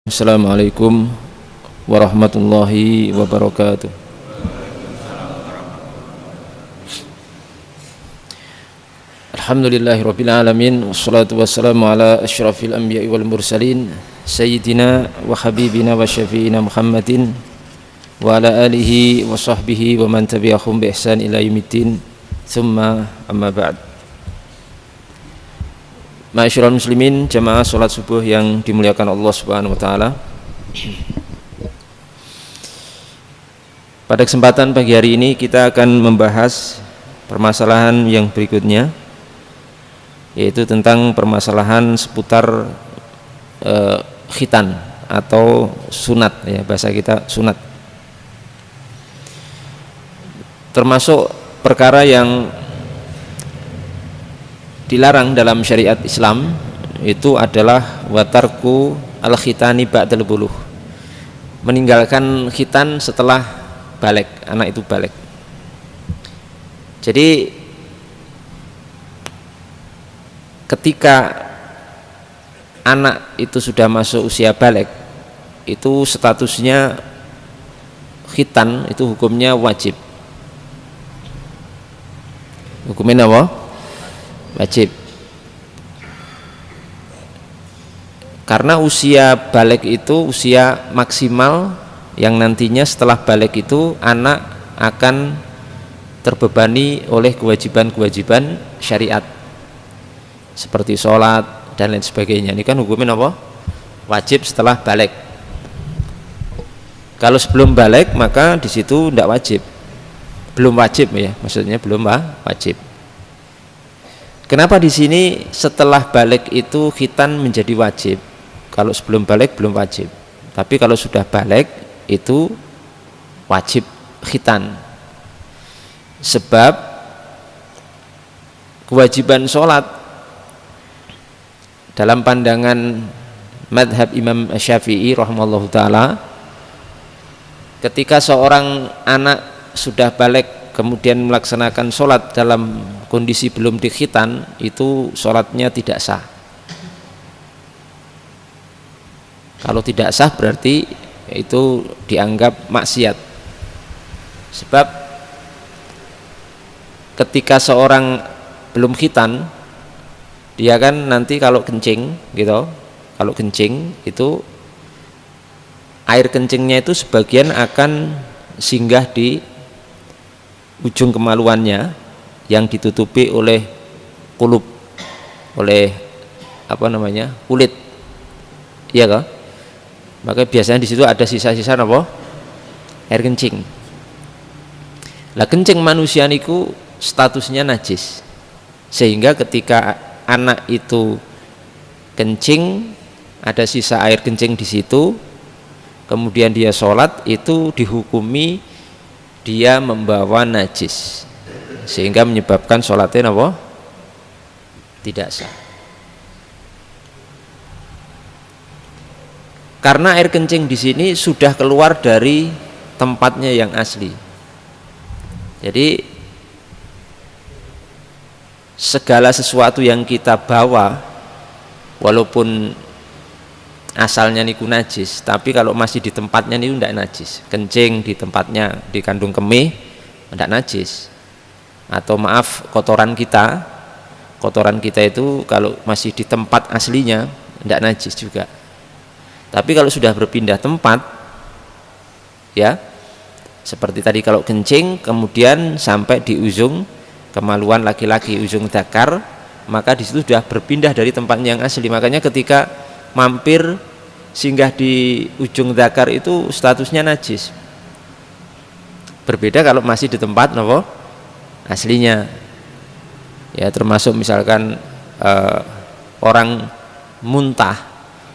Assalamualaikum warahmatullahi wabarakatuh. Alhamdulillahirabbil alamin wassalatu wassalamu ala asyrafil anbiya'i wal mursalin sayyidina wa habibina wa syafi'ina Muhammadin wa ala alihi wa sahbihi wa man tabi'ahum bi ihsan ila yaumiddin. Tsumma amma ba'd. Ma'asyiral muslimin, jamaah salat subuh yang dimuliakan Allah Subhanahu wa taala. Pada kesempatan pagi hari ini kita akan membahas permasalahan yang berikutnya, yaitu tentang permasalahan seputar khitan atau sunat, ya, bahasa kita sunat. Termasuk perkara yang dilarang dalam syariat Islam itu adalah watarku al-khitani ba'dal buluh, meninggalkan khitan setelah balik, anak itu balik. Jadi ketika anak itu sudah masuk usia balik, itu statusnya khitan, itu hukumnya wajib. Hukumnya apa? Wajib. Karena usia balik itu usia maksimal yang nantinya setelah balik itu anak akan terbebani oleh kewajiban-kewajiban syariat seperti sholat dan lain sebagainya. Ini kan hukumnya apa? Wajib setelah balik. Kalau sebelum balik maka di situ tidak wajib, belum wajib, ya, maksudnya belum wajib. Kenapa di sini setelah balik itu khitan menjadi wajib? Kalau sebelum balik belum wajib, tapi kalau sudah balik itu wajib khitan. Sebab kewajiban sholat dalam pandangan madhab Imam Syafi'i rahimahullah ta'ala, ketika seorang anak sudah balik kemudian melaksanakan sholat dalam kondisi belum dikhitan, itu sholatnya tidak sah. Kalau tidak sah berarti itu dianggap maksiat. Sebab ketika seorang belum khitan, dia kan nanti kalau kencing gitu, kalau kencing itu air kencingnya itu sebagian akan singgah di ujung kemaluannya yang ditutupi oleh kulub, oleh kulit, iya kan? Maka biasanya di situ ada sisa-sisa apa? Air kencing. Lah kencing manusia niku statusnya najis, sehingga ketika anak itu kencing ada sisa air kencing di situ, kemudian dia sholat, itu dihukumi dia membawa najis, sehingga menyebabkan sholatnya apa? Tidak sah. Karena air kencing di sini sudah keluar dari tempatnya yang asli. Jadi segala sesuatu yang kita bawa, walaupun asalnya niku najis, tapi kalau masih di tempatnya niku tidak najis. Kencing di tempatnya di kandung kemih tidak najis. Atau maaf, kotoran kita itu kalau masih di tempat aslinya tidak najis juga. Tapi kalau sudah berpindah tempat, ya, seperti tadi kalau kencing kemudian sampai di ujung kemaluan laki-laki, ujung dzakar, maka di situ sudah berpindah dari tempatnya yang asli. Makanya ketika mampir singgah di ujung dzakar itu statusnya najis. Berbeda kalau masih di tempat aslinya. Ya, termasuk misalkan orang muntah.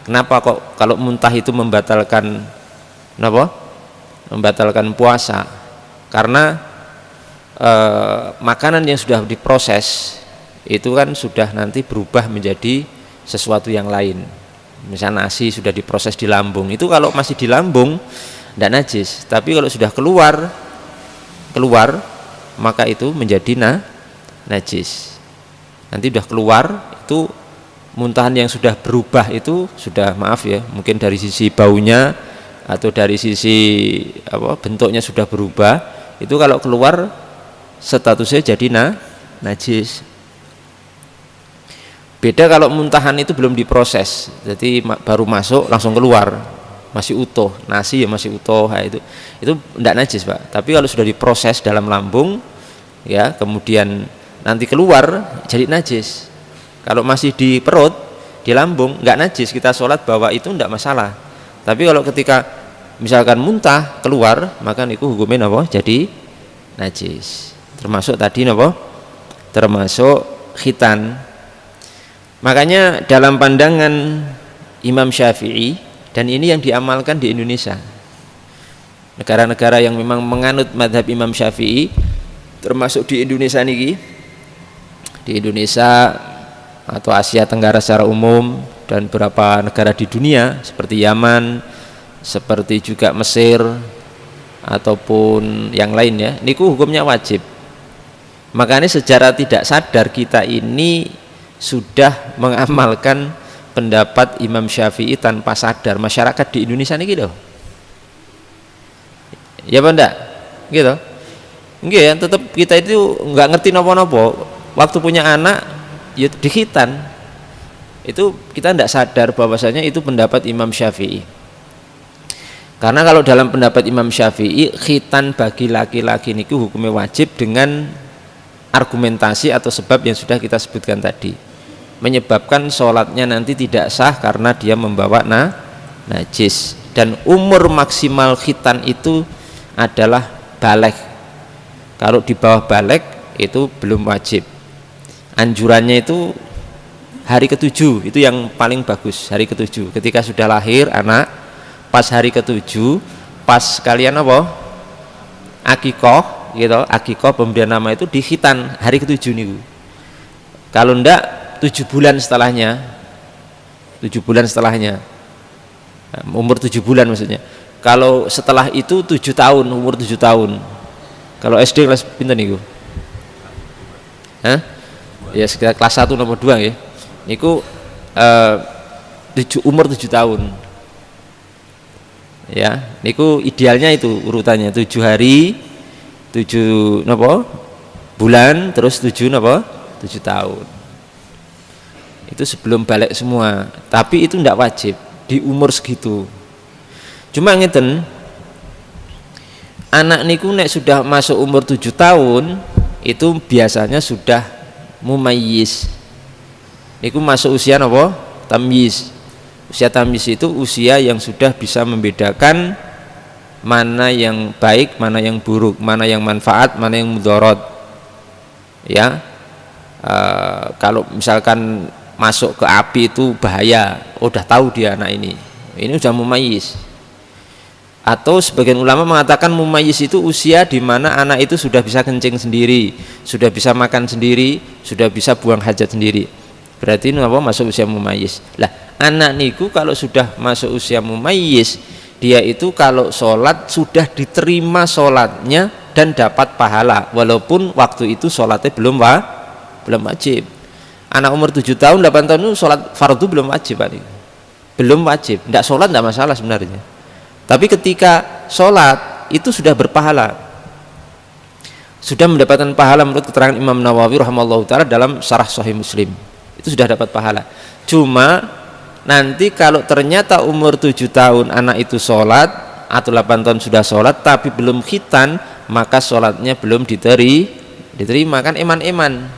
Kenapa kok kalau muntah itu membatalkan membatalkan puasa? Karena makanan yang sudah diproses itu kan sudah nanti berubah menjadi sesuatu yang lain. Misalnya nasi sudah diproses di lambung, itu kalau masih di lambung tidak najis, tapi kalau sudah keluar maka itu menjadi najis. Nanti sudah keluar itu muntahan yang sudah berubah itu sudah, maaf ya, mungkin dari sisi baunya atau dari sisi bentuknya sudah berubah, itu kalau keluar statusnya jadi najis. Beda kalau muntahan itu belum diproses, jadi baru masuk langsung keluar, masih utuh, nasi ya masih utuh, itu tidak najis Pak. Tapi kalau sudah diproses dalam lambung ya, kemudian nanti keluar jadi najis. Kalau masih di perut, di lambung, nggak najis, kita sholat bawa itu nggak masalah. Tapi kalau ketika misalkan muntah keluar, maka niku hukumnya apa? Jadi najis. Termasuk tadi apa? Termasuk khitan. Makanya dalam pandangan Imam Syafi'i, dan ini yang diamalkan di Indonesia, negara-negara yang memang menganut madhab Imam Syafi'i, termasuk di Indonesia niki, di Indonesia atau Asia Tenggara secara umum, dan beberapa negara di dunia seperti Yaman, seperti juga Mesir ataupun yang lain ya, niku hukumnya wajib. Makanya secara tidak sadar kita ini sudah mengamalkan pendapat Imam Syafi'i tanpa sadar, masyarakat di Indonesia ini gitu. Ya apa enggak? Gitu. Enggak ya, tetap kita itu enggak ngerti napa-napa. Waktu punya anak ya dikhitan, itu kita tidak sadar bahwasanya itu pendapat Imam Syafi'i. Karena kalau dalam pendapat Imam Syafi'i, khitan bagi laki-laki niku hukumnya wajib dengan argumentasi atau sebab yang sudah kita sebutkan tadi, menyebabkan sholatnya nanti tidak sah karena dia membawa najis. Dan umur maksimal khitan itu adalah baligh. Kalau di bawah baligh itu belum wajib. Anjurannya itu hari ke-7, itu yang paling bagus, hari ke-7 ketika sudah lahir anak, pas hari ke-7 pas kalian apa? Akikoh gitu, akikoh pemberian nama itu di khitan hari ke-7 nih. Kalau ndak 7 bulan setelahnya, 7 bulan setelahnya, umur 7 bulan maksudnya. Kalau setelah itu 7 tahun, umur 7 tahun. Kalau SD kelas pinten niku? Hah? Ya sekitar kelas 1 nomor 2 ya. Niku umur 7 tahun. Ya, niku idealnya itu urutannya 7 hari, 7 napa? Bulan, terus 7 napa? 7 tahun. Itu sebelum balik semua. Tapi itu tidak wajib di umur segitu. Cuma ngeten, anak niku nek sudah masuk umur 7 tahun itu biasanya sudah mumayyiz. Niku masuk usia apa? Tamyiz. Usia tamyiz itu usia yang sudah bisa membedakan mana yang baik, mana yang buruk, mana yang manfaat, mana yang mudarat. Ya, kalau misalkan masuk ke api itu bahaya, udah tahu dia anak ini udah mumayyiz. Atau sebagian ulama mengatakan mumayyiz itu usia di mana anak itu sudah bisa kencing sendiri, sudah bisa makan sendiri, sudah bisa buang hajat sendiri. Berarti ini apa? Masuk usia mumayyiz. Lah, anak niku kalau sudah masuk usia mumayyiz, dia itu kalau sholat sudah diterima sholatnya dan dapat pahala, walaupun waktu itu sholatnya belum wajib. Anak umur 7 tahun, 8 tahun itu sholat fardu belum wajib, Pak. Belum wajib. Tidak sholat tidak masalah sebenarnya. Tapi ketika sholat itu sudah berpahala, sudah mendapatkan pahala menurut keterangan Imam Nawawi rahimahullah ta'ala dalam Syarah Sahih Muslim, itu sudah dapat pahala. Cuma nanti kalau ternyata umur 7 tahun anak itu sholat atau 8 tahun sudah sholat tapi belum khitan, maka sholatnya belum diterima. Kan eman-eman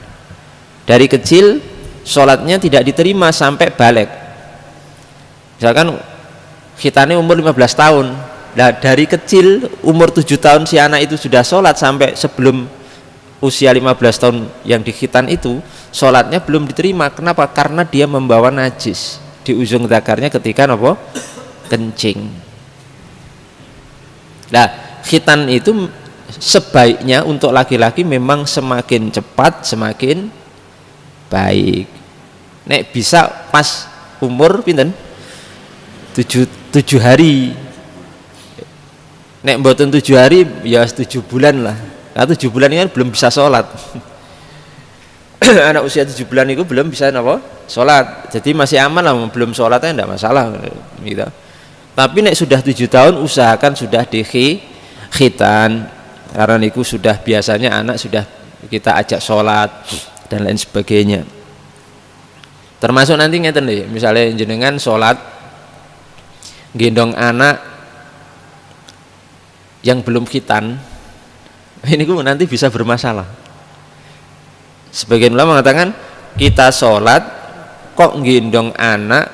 dari kecil sholatnya tidak diterima sampai balik. Misalkan khitannya umur 15 tahun. Nah, dari kecil umur 7 tahun si anak itu sudah sholat sampai sebelum usia 15 tahun yang dikhitan itu sholatnya belum diterima. Kenapa? Karena dia membawa najis di ujung zakarnya ketika apa? Kencing. Nah, khitan itu sebaiknya untuk laki-laki memang semakin cepat semakin baik. Nek bisa pas umur pinten? 7 hari. Nek mboten 7 hari ya 7 bulan lah. Nah, 7 bulan ini kan belum bisa sholat. Anak usia 7 bulan itu belum bisa apa? sholat, jadi masih aman lah, belum sholatnya tidak masalah gitu. Tapi nek sudah 7 tahun usahakan sudah khitan, karena niku sudah biasanya anak sudah kita ajak sholat dan lain sebagainya. Termasuk nanti ngeten deh, misalnya jenengan sholat gendong anak yang belum khitan, ini nanti bisa bermasalah. Sebagian ulama mengatakan kita sholat kok gendong anak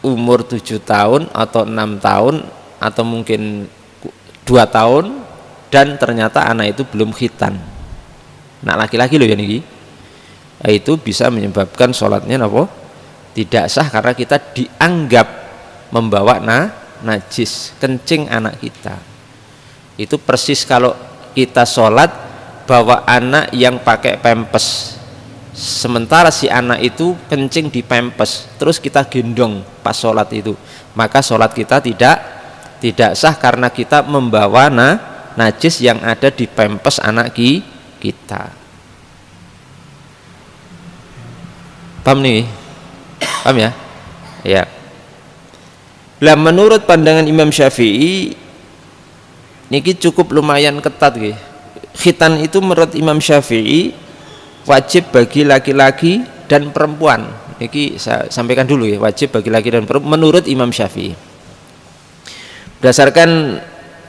umur 7 tahun atau 6 tahun atau mungkin 2 tahun dan ternyata anak itu belum khitan, anak laki-laki loh ya niki, itu bisa menyebabkan sholatnya tidak sah, karena kita dianggap membawa najis kencing anak kita. Itu persis kalau kita sholat bawa anak yang pakai pempes, sementara si anak itu kencing di pempes, terus kita gendong pas sholat itu, maka sholat kita tidak sah, karena kita membawa najis yang ada di pempes anak kita. Paham nih? Paham ya? Ya. Lah menurut pandangan Imam Syafi'i niki cukup lumayan ketat nggih. Khitan itu menurut Imam Syafi'i wajib bagi laki-laki dan perempuan. Niki saya sampaikan dulu ya, wajib bagi laki dan perempuan menurut Imam Syafi'i. Berdasarkan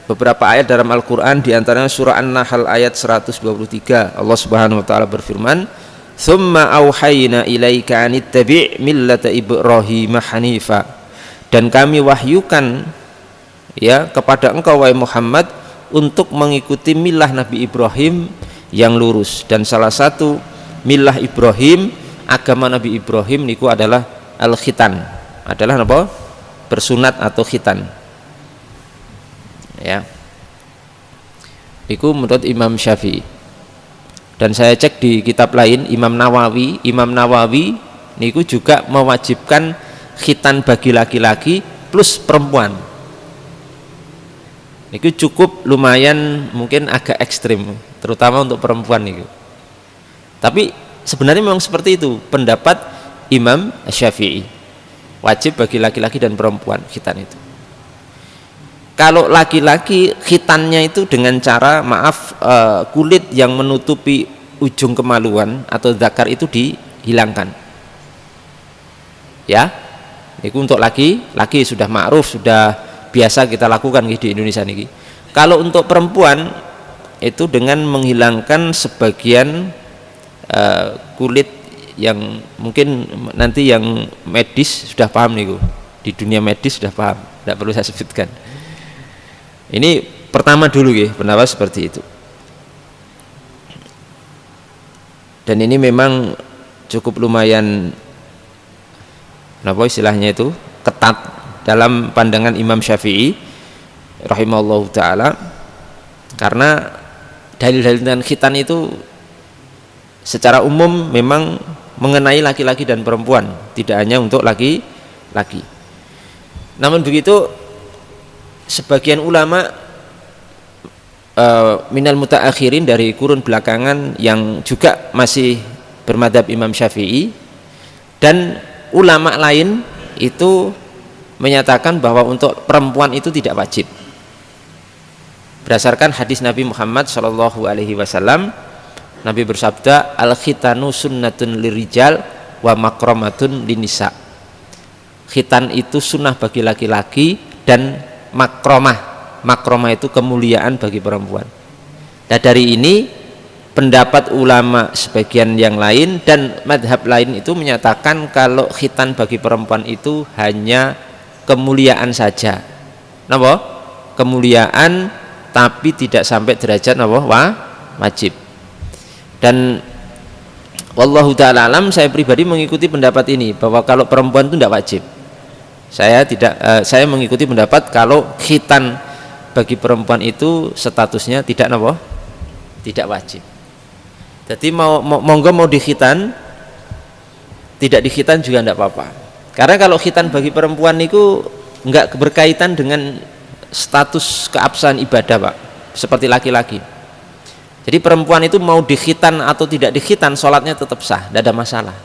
beberapa ayat dalam Al-Qur'an, di antaranya surah An-Nahl ayat 123, Allah Subhanahu wa taala berfirman, "Tsumma auhayna ilaika an ittabi' millata Ibrahim hanifa." Dan kami wahyukan ya kepada engkau wahai Muhammad untuk mengikuti milah Nabi Ibrahim yang lurus, dan salah satu milah Ibrahim, agama Nabi Ibrahim niku adalah al-khitan, adalah apa? Bersunat atau khitan. Ya. Niku menurut Imam Syafi'i. Dan saya cek di kitab lain Imam Nawawi niku juga mewajibkan khitan bagi laki-laki plus perempuan. Niku cukup lumayan, mungkin agak ekstrim, terutama untuk perempuan niku. Tapi sebenarnya memang seperti itu pendapat Imam Syafi'i, wajib bagi laki-laki dan perempuan khitan itu. Kalau laki-laki khitannya itu dengan cara kulit yang menutupi ujung kemaluan atau zakar itu dihilangkan. Ya, itu untuk laki-laki sudah ma'ruf, sudah biasa kita lakukan di Indonesia niki. Kalau untuk perempuan itu dengan menghilangkan sebagian kulit yang mungkin nanti yang medis sudah paham niku, di dunia medis sudah paham, tidak perlu saya sebutkan. Ini pertama dulu ya, pendapat seperti itu. Dan ini memang cukup lumayan apa istilahnya itu ketat dalam pandangan Imam Syafi'i rahimahullahu taala, karena dalil-dalil tentang khitan itu secara umum memang mengenai laki-laki dan perempuan, tidak hanya untuk laki-laki. Namun begitu sebagian ulama minal mutaakhirin dari kurun belakangan yang juga masih bermadzhab Imam Syafi'i dan ulama lain itu menyatakan bahwa untuk perempuan itu tidak wajib, berdasarkan hadis Nabi Muhammad SAW. Nabi bersabda, al-khitanu sunnatun lirijal wa makromatun linisa. Khitan itu sunnah bagi laki-laki dan makromah itu kemuliaan bagi perempuan. Nah dari ini pendapat ulama sebagian yang lain dan madhab lain itu menyatakan kalau khitan bagi perempuan itu hanya kemuliaan saja. Napa? Kemuliaan tapi tidak sampai derajat napa? Wajib. Dan wallahu ta'ala alam, saya pribadi mengikuti pendapat ini bahwa kalau perempuan itu tidak wajib. Saya mengikuti pendapat kalau khitan bagi perempuan itu statusnya tidak napa? Tidak wajib. Jadi monggo mau dikhitan, tidak dikhitan juga tidak apa-apa. Karena kalau khitan bagi perempuan itu enggak berkaitan dengan status keabsahan ibadah, Pak, seperti laki-laki. Jadi perempuan itu mau dikhitan atau tidak dikhitan, sholatnya tetap sah, tidak ada masalah.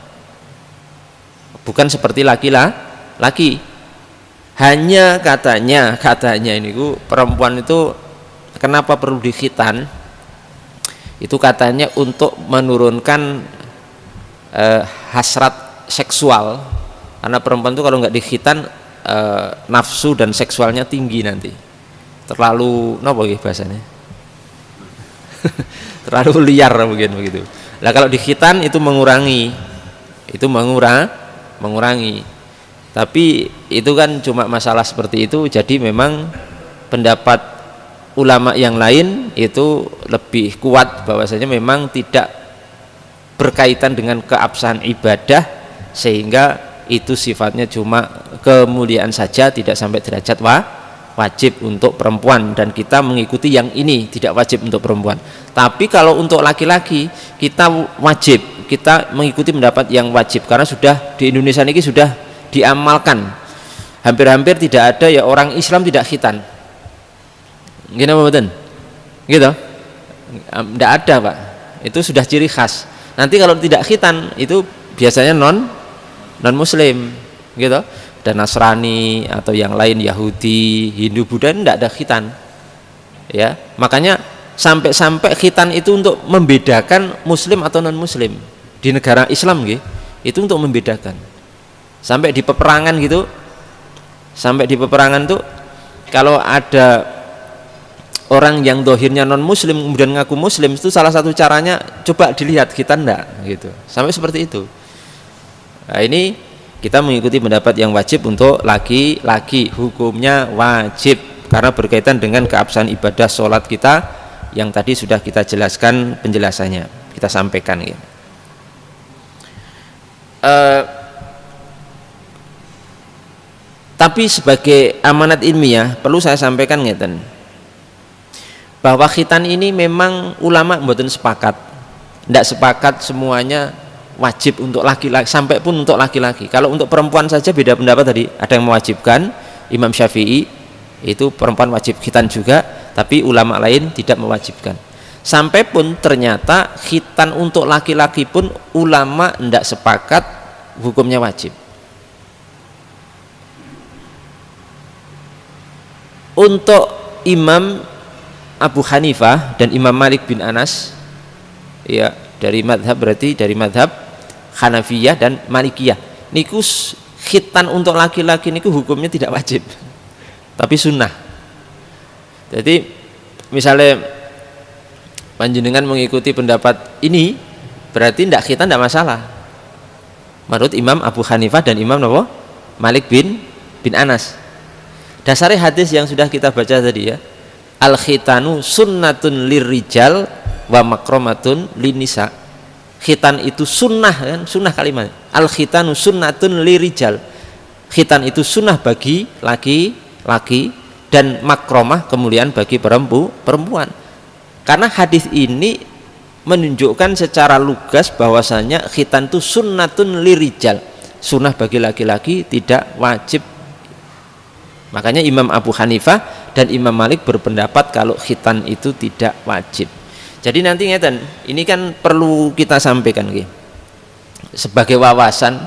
bukan seperti laki-laki. Hanya katanya ini perempuan itu kenapa perlu dikhitan, itu katanya untuk menurunkan hasrat seksual, karena perempuan itu kalau nggak dikhitan nafsu dan seksualnya tinggi nanti, terlalu apa bahasanya terlalu liar mungkin begitu. Nah kalau dikhitan itu mengurangi, tapi itu kan cuma masalah seperti itu. Jadi memang pendapat ulama yang lain itu lebih kuat bahwasanya memang tidak berkaitan dengan keabsahan ibadah, sehingga itu sifatnya cuma kemuliaan saja, tidak sampai derajat wajib untuk perempuan, dan kita mengikuti yang ini tidak wajib untuk perempuan. Tapi kalau untuk laki-laki kita wajib, kita mengikuti pendapat yang wajib, karena sudah di Indonesia ini sudah diamalkan, hampir-hampir tidak ada ya orang Islam tidak khitan. Gini apa betul? Gitu? Tidak ada Pak. Itu sudah ciri khas. Nanti kalau tidak khitan itu biasanya non Muslim, gitu. Dan Nasrani atau yang lain, Yahudi, Hindu, Buddha tidak ada khitan. Ya, makanya sampai khitan itu untuk membedakan Muslim atau non Muslim di negara Islam, gitu. Itu untuk membedakan. Sampai di peperangan gitu, tuh kalau ada orang yang dohirnya non muslim kemudian ngaku muslim, itu salah satu caranya coba dilihat khitan enggak gitu, sampai seperti itu. Nah ini kita mengikuti pendapat yang wajib untuk laki-laki, hukumnya wajib karena berkaitan dengan keabsahan ibadah sholat kita yang tadi sudah kita jelaskan penjelasannya, kita sampaikan ya. Tapi sebagai amanat ilmiah perlu saya sampaikan ngeten, bahwa khitan ini memang ulama mboten sepakat, tidak sepakat semuanya wajib untuk laki-laki, sampai pun untuk laki-laki. Kalau untuk perempuan saja beda pendapat tadi, ada yang mewajibkan, Imam Syafi'i itu perempuan wajib khitan juga, tapi ulama lain tidak mewajibkan. Sampai pun ternyata khitan untuk laki-laki pun ulama tidak sepakat hukumnya wajib. Untuk Imam Abu Hanifah dan Imam Malik bin Anas, ya dari madhab, berarti dari madhab Hanafiyah dan Malikiyah, niku khitan untuk laki-laki niku hukumnya tidak wajib, tapi sunnah. Jadi misalnya panjenengan mengikuti pendapat ini, berarti tidak khitan tidak masalah menurut Imam Abu Hanifah dan Imam Malik bin Anas. Dasarnya hadis yang sudah kita baca tadi ya, al khitanu sunnatun lirrijal wa makromatun linisa. Khitan itu sunnah, kan? Sunnah kalimat. Al khitanu sunnatun lirijal. Khitan itu sunnah bagi laki-laki dan makromah kemuliaan bagi perempuan. Karena hadis ini menunjukkan secara lugas bahwasanya khitan itu sunnatun lirijal, sunnah bagi laki-laki, tidak wajib. Makanya Imam Abu Hanifah dan Imam Malik berpendapat kalau khitan itu tidak wajib. Jadi nanti ngeten, ini kan perlu kita sampaikan gitu, sebagai wawasan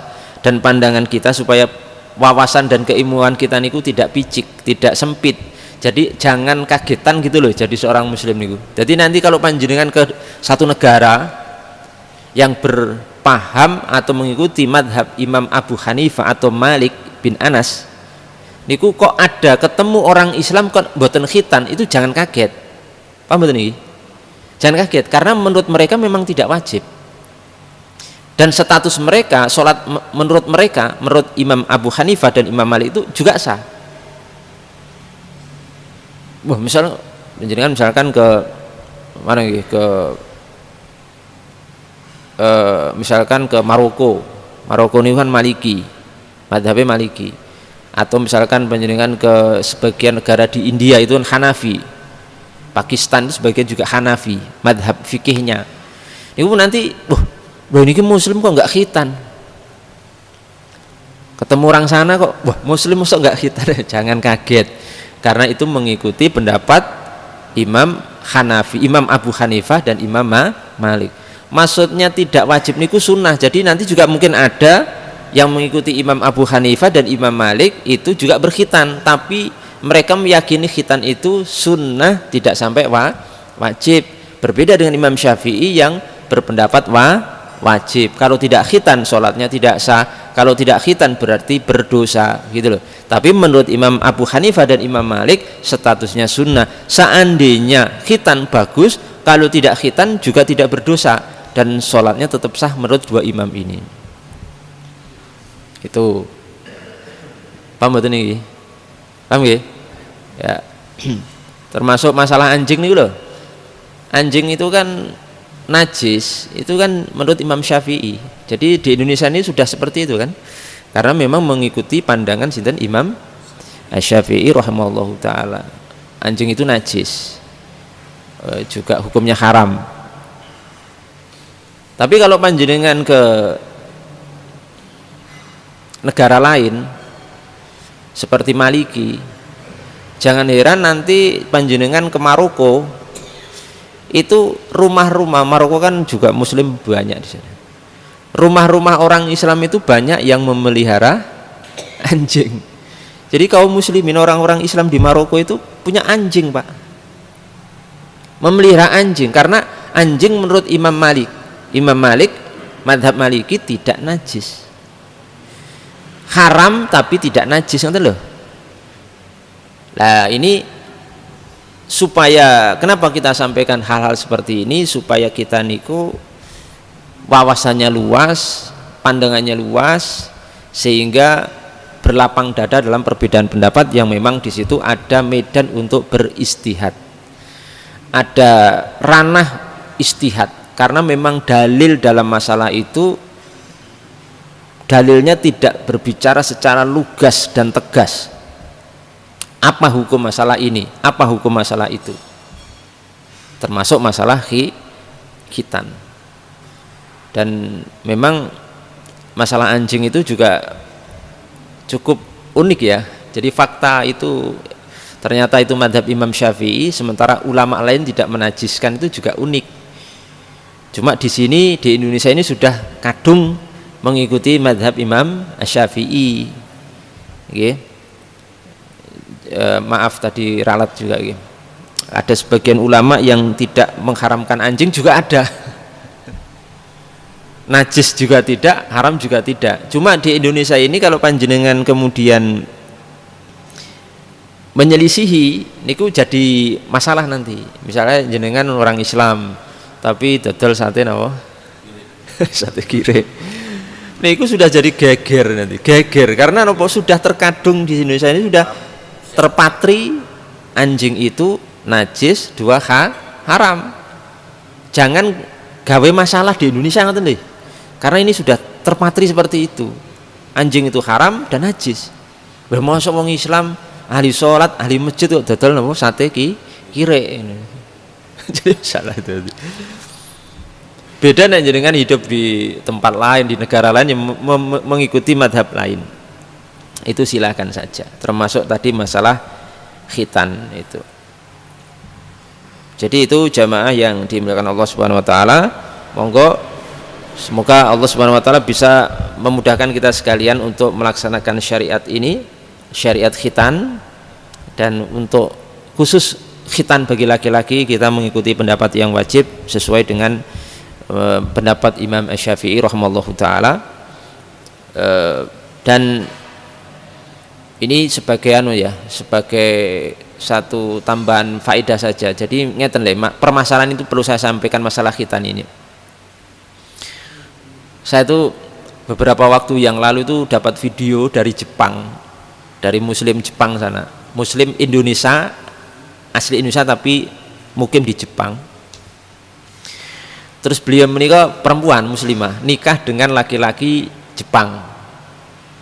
dan pandangan kita, supaya wawasan dan keilmuan kita niku tidak picik, tidak sempit. Jadi jangan kagetan gitu loh jadi seorang muslim niku. Jadi nanti kalau panjenengan ke satu negara yang berpaham atau mengikuti madhab Imam Abu Hanifah atau Malik bin Anas niku, kok ada ketemu orang Islam kok mboten khitan, itu jangan kaget. Paham betul nih? Jangan kaget, karena menurut mereka memang tidak wajib. Dan status mereka, sholat menurut mereka, menurut Imam Abu Hanifah dan Imam Malik itu juga sah. Wah, misalkan ke mana nih? Misalkan ke Maroko ini kan Maliki, madhabnya Maliki. Atau misalkan panjenengan ke sebagian negara di India itu kan Hanafi, Pakistan itu sebagian juga Hanafi madhab fikihnya. Itu nanti wah ini muslim kok nggak khitan, ketemu orang sana kok wah muslim kok nggak khitan. Jangan kaget, karena itu mengikuti pendapat Imam Hanafi, Imam Abu Hanifah dan Imam Malik. Maksudnya tidak wajib niku sunnah. Jadi nanti juga mungkin ada yang mengikuti Imam Abu Hanifah dan Imam Malik itu juga berkhitan, tapi mereka meyakini khitan itu sunnah, tidak sampai wajib. Berbeda dengan Imam Syafi'i yang berpendapat wajib. Kalau tidak khitan sholatnya tidak sah, kalau tidak khitan berarti berdosa, gitu loh. Tapi menurut Imam Abu Hanifah dan Imam Malik statusnya sunnah. Seandainya khitan bagus, kalau tidak khitan juga tidak berdosa dan sholatnya tetap sah menurut dua imam ini. Itu paham betul nih? Paham ya? Ya. Termasuk masalah anjing nih loh. Anjing itu kan najis, itu kan menurut Imam Syafi'i. Jadi di Indonesia ini sudah seperti itu kan? Karena memang mengikuti pandangan sinten Imam Syafi'i rahimahullahu taala. Anjing itu najis. Juga hukumnya haram. Tapi kalau panjenengan ke negara lain seperti Maliki, jangan heran nanti panjenengan ke Maroko, itu rumah-rumah Maroko kan juga Muslim banyak di sana. Rumah-rumah orang Islam itu banyak yang memelihara anjing. Jadi kaum muslimin, orang-orang Islam di Maroko itu punya anjing, Pak. Memelihara anjing karena anjing menurut Imam Malik, mazhab Maliki tidak najis. Haram tapi tidak najis, ngoten lho. Nah, ini supaya kenapa kita sampaikan hal-hal seperti ini, supaya kita niku wawasannya luas, pandangannya luas, sehingga berlapang dada dalam perbedaan pendapat yang memang di situ ada medan untuk beristihad, ada ranah istihad, karena memang dalil dalam masalah itu dalilnya tidak berbicara secara lugas dan tegas. Apa hukum masalah ini? Apa hukum masalah itu? Termasuk masalah khitan. Dan memang masalah anjing itu juga cukup unik ya. Jadi fakta itu ternyata itu mazhab Imam Syafi'i, sementara ulama lain tidak menajiskan, itu juga unik. Cuma di sini di Indonesia ini sudah kadung mengikuti mazhab Imam Syafi'i. Okay. Maaf tadi ralat juga gitu. Ada sebagian ulama yang tidak mengharamkan anjing juga ada. Najis juga tidak, haram juga tidak. Cuma di Indonesia ini kalau panjenengan kemudian menyelisihi niku jadi masalah nanti. Misalnya jenengan orang Islam tapi dodol sate napa? Sate kire. Niku sudah jadi geger nanti. Geger karena napa sudah terkadung di Indonesia ini sudah terpatri anjing itu najis, dua haram. Jangan gawe masalah di Indonesia ngoten lho. Karena ini sudah terpatri seperti itu. Anjing itu haram dan najis. Bermasuk wong Islam, ahli sholat, ahli masjid kok dodol napa sate kire. Jadi salah itu. Beda nek jenengan hidup di tempat lain, di negara lain yang mengikuti madhab lain. Itu silakan saja, termasuk tadi masalah khitan itu. Jadi itu jamaah yang dimuliakan Allah Subhanahu wa taala, monggo semoga Allah Subhanahu wa taala bisa memudahkan kita sekalian untuk melaksanakan syariat ini, syariat khitan, dan untuk khusus khitan bagi laki-laki kita mengikuti pendapat yang wajib sesuai dengan pendapat Imam Syafi'i rahimallahu taala. Dan ini sebagai sebagai satu tambahan faedah saja. Jadi ngeten lho, permasalahan itu perlu saya sampaikan, masalah khitan ini. Saya tuh beberapa waktu yang lalu itu dapat video dari Jepang, dari muslim Jepang sana. Muslim Indonesia, asli Indonesia tapi mukim di Jepang. Terus beliau menikah, perempuan muslimah, nikah dengan laki-laki Jepang.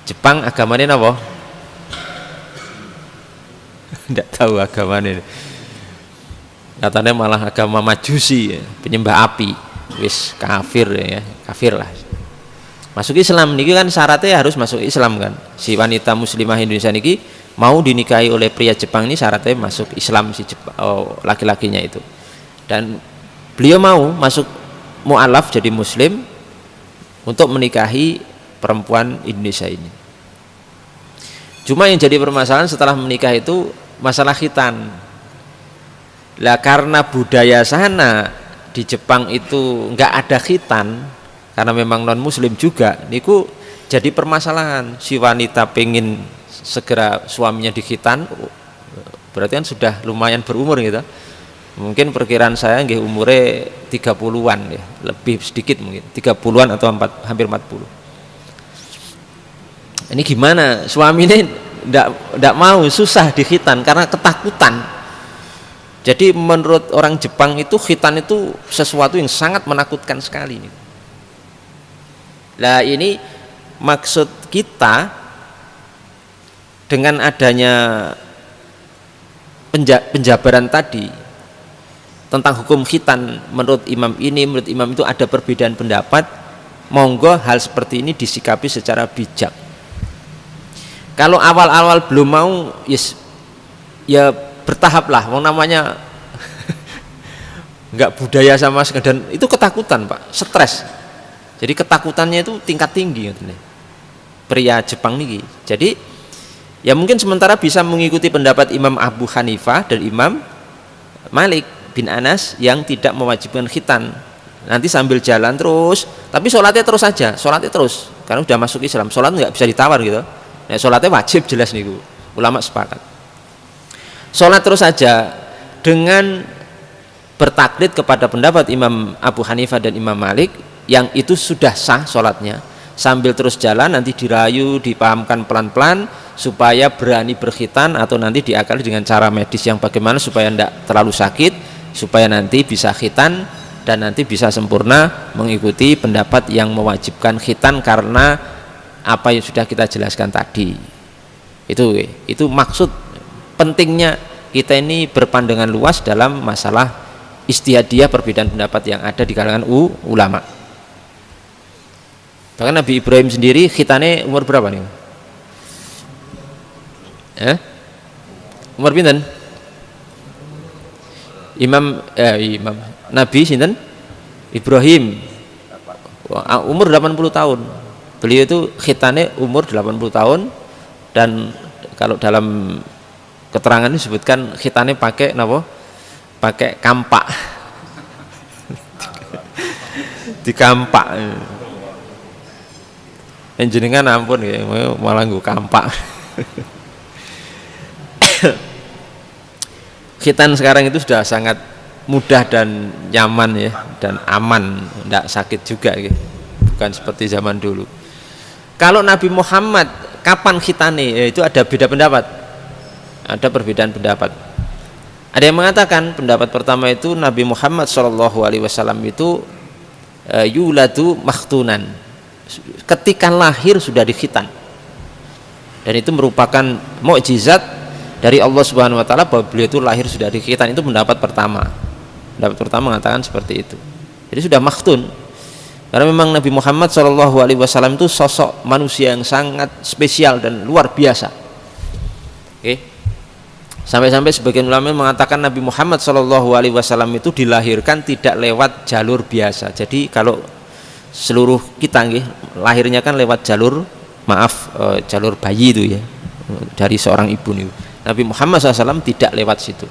Jepang agamanya apa? Tidak tahu agamanya. Katanya malah agama Majusi, ya, penyembah api. Wis kafir ya, kafir lah. Masuk Islam niki kan syaratnya harus masuk Islam kan. Si wanita muslimah Indonesia niki mau dinikahi oleh pria Jepang ini syaratnya masuk Islam si laki-lakinya itu. Dan beliau mau masuk mu'alaf jadi muslim untuk menikahi perempuan Indonesia ini. Cuma yang jadi permasalahan setelah menikah itu masalah khitan. Lah karena budaya sana di Jepang itu nggak ada khitan, karena memang non muslim juga, niku jadi permasalahan. Si wanita pengen segera suaminya dikhitan, berarti kan sudah lumayan berumur gitu. Mungkin perkiraan saya nggih umure 30-an ya, lebih sedikit mungkin 30-an atau hampir 40. Ini gimana? Suami ini ndak mau, susah dikhitan karena ketakutan. Jadi menurut orang Jepang itu khitan itu sesuatu yang sangat menakutkan sekali. Lah ini maksud kita dengan adanya penjabaran tadi tentang hukum khitan, menurut imam ini, menurut imam itu ada perbedaan pendapat. Monggo hal seperti ini disikapi secara bijak. Kalau awal-awal belum mau, yes, ya bertahap lah. Wong namanya nggak budaya sama sekali, dan itu ketakutan Pak, stres. Jadi ketakutannya itu tingkat tinggi pria Jepang nih. Jadi ya mungkin sementara bisa mengikuti pendapat Imam Abu Hanifah dan Imam Malik bin Anas yang tidak mewajibkan khitan. Nanti sambil jalan terus, tapi sholatnya terus saja, sholatnya terus, karena sudah masuk Islam. Sholat nggak bisa ditawar gitu. Nah, sholatnya wajib jelas nih, ulama sepakat. Sholat terus saja dengan bertaklid kepada pendapat Imam Abu Hanifah dan Imam Malik, yang itu sudah sah sholatnya. Sambil terus jalan, nanti dirayu, dipahamkan pelan-pelan supaya berani berkhitan, atau nanti diakali dengan cara medis yang bagaimana supaya tidak terlalu sakit, supaya nanti bisa khitan dan nanti bisa sempurna mengikuti pendapat yang mewajibkan khitan karena apa yang sudah kita jelaskan tadi. Itu maksud pentingnya kita ini berpandangan luas dalam masalah istihadiyah, perbedaan pendapat yang ada di kalangan ulama. Bahkan Nabi Ibrahim sendiri khitannya umur berapa nih? Umur pinten? Imam Nabi sinten? Ibrahim umur 80 tahun. Beliau itu khitannya umur 80 tahun, dan kalau dalam keterangan disebutkan khitannya pakai napa? Pakai kampak. Di kampak. Jenengan ampun ya, malah nggo kampak. Khitan sekarang itu sudah sangat mudah dan nyaman ya, dan aman, tidak sakit juga ya. Bukan seperti zaman dulu. Kalau Nabi Muhammad kapan khitane, ya, itu ada beda pendapat, ada perbedaan pendapat. Ada yang mengatakan pendapat pertama itu Nabi Muhammad SAW itu yuladu makhtunan, ketika lahir sudah dikhitan, dan itu merupakan mukjizat dari Allah Subhanahu wa taala bahwa beliau itu lahir sudah dikhitan. Itu pendapat pertama. Pendapat pertama mengatakan seperti itu. Jadi sudah makhtun. Karena memang Nabi Muhammad SAW itu sosok manusia yang sangat spesial dan luar biasa. Oke. Sampai-sampai sebagian ulama mengatakan Nabi Muhammad SAW itu dilahirkan tidak lewat jalur biasa. Jadi kalau seluruh kita lahirnya kan lewat jalur jalur bayi itu ya, dari seorang ibu nih. Nabi Muhammad SAW tidak lewat situ,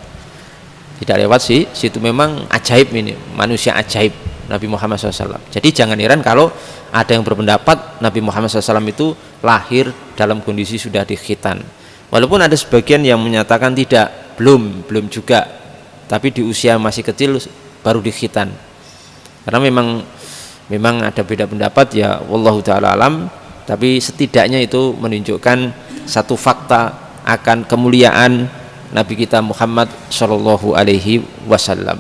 situ memang ajaib, ini manusia ajaib Nabi Muhammad SAW. Jadi jangan heran kalau ada yang berpendapat Nabi Muhammad SAW itu lahir dalam kondisi sudah dikhitan. Walaupun ada sebagian yang menyatakan tidak, belum juga, tapi di usia masih kecil baru dikhitan. Karena memang ada beda pendapat ya, wallahu ta'ala alam. Tapi setidaknya itu menunjukkan satu fakta akan kemuliaan Nabi kita Muhammad Shallallahu Alaihi Wasallam.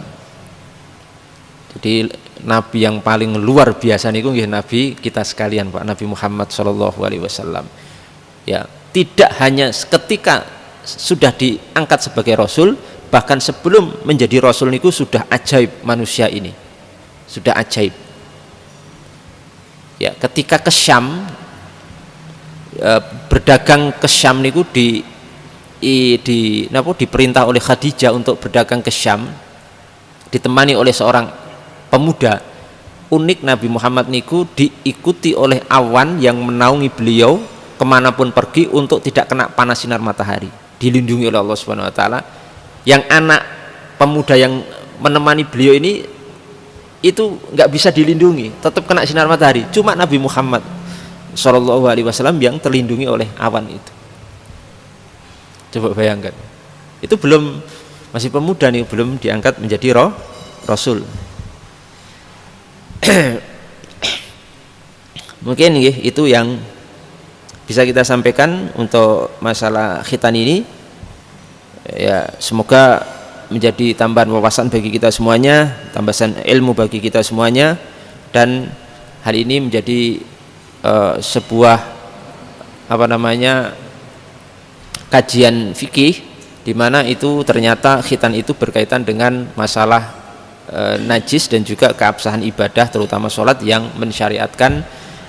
Jadi Nabi yang paling luar biasa niku nggih Nabi kita sekalian Pak, Nabi Muhammad Shallallahu Alaihi Wasallam. Ya, tidak hanya ketika sudah diangkat sebagai Rasul, bahkan sebelum menjadi Rasul niku sudah ajaib manusia ini, sudah ajaib. Ya, ketika ke Syam, berdagang ke Syam niku diperintah oleh Khadijah untuk berdagang ke Syam, ditemani oleh seorang pemuda. unik Nabi Muhammad niku diikuti oleh awan yang menaungi beliau kemanapun pergi untuk tidak kena panas sinar matahari, dilindungi oleh Allah Subhanahu Wa Taala. Yang anak pemuda yang menemani beliau ini itu nggak bisa dilindungi, tetap kena sinar matahari. Cuma Nabi Muhammad Shallallahu Alaihi Wasallam yang terlindungi oleh awan itu. Coba bayangkan, itu belum, masih pemuda nih, belum diangkat menjadi rasul. Mungkin itu yang bisa kita sampaikan untuk masalah khitan ini. Ya, semoga menjadi tambahan wawasan bagi kita semuanya, tambahan ilmu bagi kita semuanya, dan hal ini menjadi sebuah kajian fikih di mana itu ternyata khitan itu berkaitan dengan masalah najis dan juga keabsahan ibadah, terutama sholat yang mensyariatkan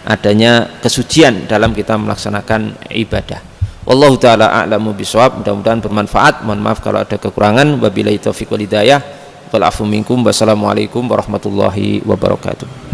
adanya kesucian dalam kita melaksanakan ibadah. Wallahu ta'ala a'lamu bishawab. Mudah-mudahan bermanfaat. Mohon maaf kalau ada kekurangan. Wabillahi taufiq wal hidayah. Wal afu minkum. Wassalamualaikum warahmatullahi wabarakatuh.